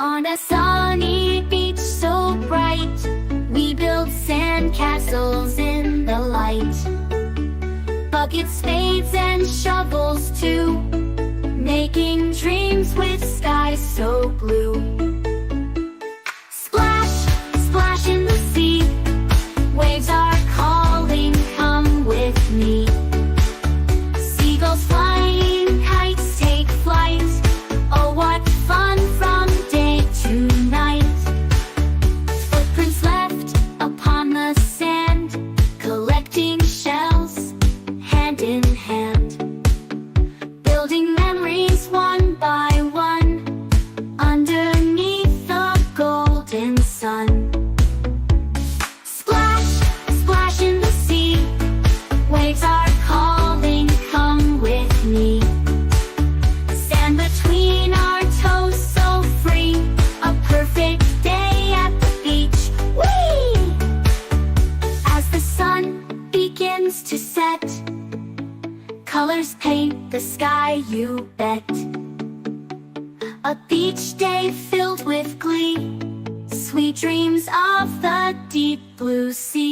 On a sunny beach so bright, we build sandcastles in the light. Buckets, spades, and shovels too, making dreams with skies so blue. Splash, splash in the sea, waves are calling, come with me. Seagulls flying, kites take flight, oh what fun from day to night. Footprints left upon the sand, collecting shells, hand in hand. Building memories one by one, underneath the golden sun. Splash, splash in the sea, waves are calling, come with me. Sand between our toes so free, a perfect day at the beach. Whee! As the sun begins to set, colors paint the sky, you bet. A beach day filled with glee, sweet dreams of the deep blue sea.